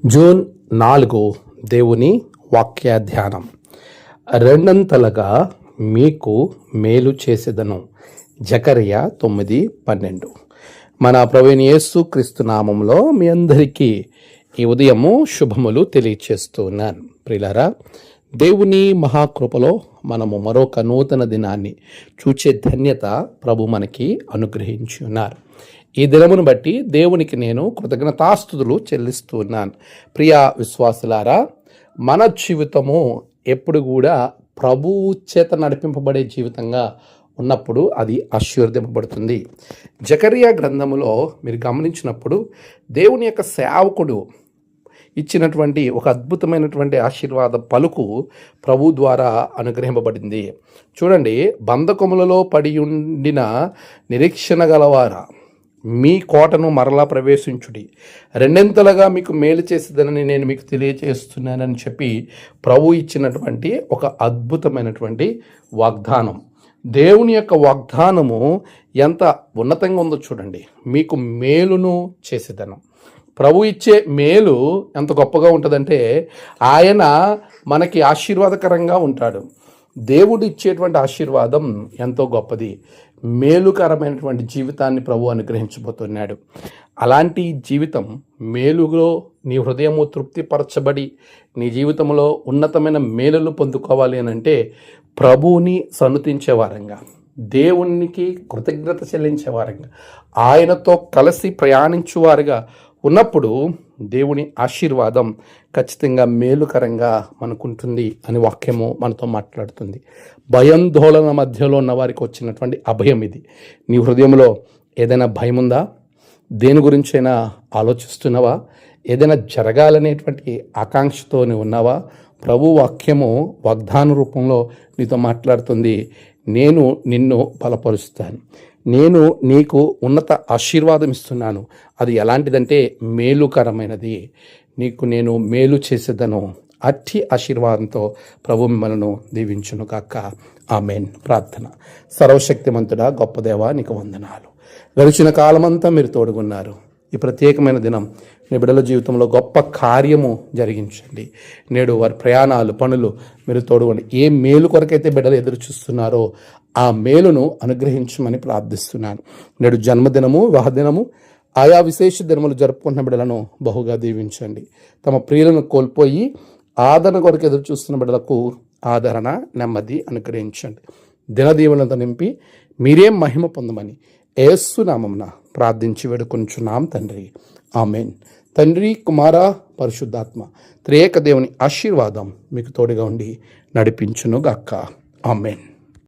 June 4 దేవుని వాక్య ధ్యానం. రెండంతలుగా మీకు మేలు చేసేదను. జకర్యా 9:12. మన ప్రభువైన యేసు క్రీస్తు నామంలో మీ అందరికీ ఈ ఉదయము శుభములు తెలియచేస్తున్నాను. ప్రియులారా, దేవుని మహాకృపలో మనము మరొక నూతన దినాన్ని చూచే ధన్యత ప్రభు మనకి అనుగ్రహించి ఉన్నారు. ఈ దినమును బట్టి దేవునికి నేను కృతజ్ఞతాస్తుతులు చెల్లిస్తూ ఉన్నాను. ప్రియ విశ్వాసులారా, మన జీవితము ఎప్పుడు కూడా ప్రభువు చేత నడిపింపబడే జీవితంగా ఉన్నప్పుడు అది ఆశీర్వదింపబడుతుంది. జకర్యా గ్రంథములో మీరు గమనించినప్పుడు దేవుని యొక్క సేవకుడు ఇచ్చినటువంటి ఒక అద్భుతమైనటువంటి ఆశీర్వాద పలుకు ప్రభు ద్వారా అనుగ్రహింపబడింది. చూడండి, బంధకములలో పడి ఉండిన నిరీక్షణ గలవారా, మీ కోటను మరలా ప్రవేశించుడి, రెండింతలుగా మీకు మేలు చేసేదనని నేను మీకు తెలియజేస్తున్నానని చెప్పి ప్రభు ఇచ్చినటువంటి ఒక అద్భుతమైనటువంటి వాగ్దానం. దేవుని యొక్క వాగ్దానము ఎంత ఉన్నతంగా ఉందో చూడండి. మీకు మేలును చేసేదను. ప్రభు ఇచ్చే మేలు ఎంత గొప్పగా ఉంటుందంటే, ఆయన మనకి ఆశీర్వాదకరంగా ఉంటాడు. దేవుడు ఇచ్చేటువంటి ఆశీర్వాదం ఎంతో గొప్పది. మేలుకరమైనటువంటి జీవితాన్ని ప్రభు అనుగ్రహించబోతున్నాడు. అలాంటి జీవితం మేలులో నీ హృదయము తృప్తిపరచబడి నీ జీవితంలో ఉన్నతమైన మేలులు పొందుకోవాలి అని అంటే ప్రభువుని సన్నుతించే వారంగా, దేవునికి కృతజ్ఞత చెల్లించే వారంగా, ఆయనతో కలిసి ప్రయాణించువారుగా ఉన్నప్పుడు దేవుని ఆశీర్వాదం ఖచ్చితంగా మేలుకరంగా మనకుంటుంది అని వాక్యము మనతో మాట్లాడుతుంది. భయాందోళన మధ్యలో ఉన్న వారికి వచ్చినటువంటి అభయం ఇది. నీ హృదయంలో ఏదైనా భయం ఉందా? దేని గురించైనా ఆలోచిస్తున్నావా? ఏదైనా జరగాలనేటువంటి ఆకాంక్షతో ఉన్నావా? ప్రభు వాక్యము వాగ్దాన రూపంలో నీతో మాట్లాడుతుంది. నేను నిన్ను బలపరుస్తాను, నేను నీకు ఉన్నత ఆశీర్వాదం ఇస్తున్నాను. అది ఎలాంటిదంటే మేలుకరమైనది. నీకు నేను మేలు చేసేదను. అట్టి ఆశీర్వాదంతో ప్రభు మిమ్మల్ని దీవించును గాక. ఆమేన్. ప్రార్థన. సర్వశక్తిమంతుడా, గొప్ప దేవా, నీకు వందనాలు. గడిచిన కాలమంతా మీరు తోడుగున్నారు. ఈ ప్రత్యేకమైన దినం నీ బిడ్డల జీవితంలో గొప్ప కార్యము జరిగించండి. నేడు వారి ప్రయాణాలు, పనులు మీరు తోడుగొండి. ఏ మేలు కొరకైతే బిడ్డలు ఎదురు చూస్తున్నారో ఆ మేలును అనుగ్రహించమని ప్రార్థిస్తున్నాను. నేడు జన్మదినము, వివాహదినము, ఆయా విశేష దినములు జరుపుకుంటున్న బిడ్డలను బహుగా దీవించండి. తమ ప్రియులను కోల్పోయి ఆదరణ కొరకు ఎదురు చూస్తున్న బిడ్డలకు ఆదరణ, నెమ్మది అనుగ్రహించండి. దినదీవులతో నింపి మీరే మహిమ పొందమని యేసు నామమున ప్రార్థించి వేడుకొంచున్నాం తండ్రి. ఆమేన్. తండ్రి, కుమార, పరిశుద్ధాత్మ త్రియేక దేవుని ఆశీర్వాదం మీకు తోడుగా ఉండి నడిపించును గాక. ఆమేన్.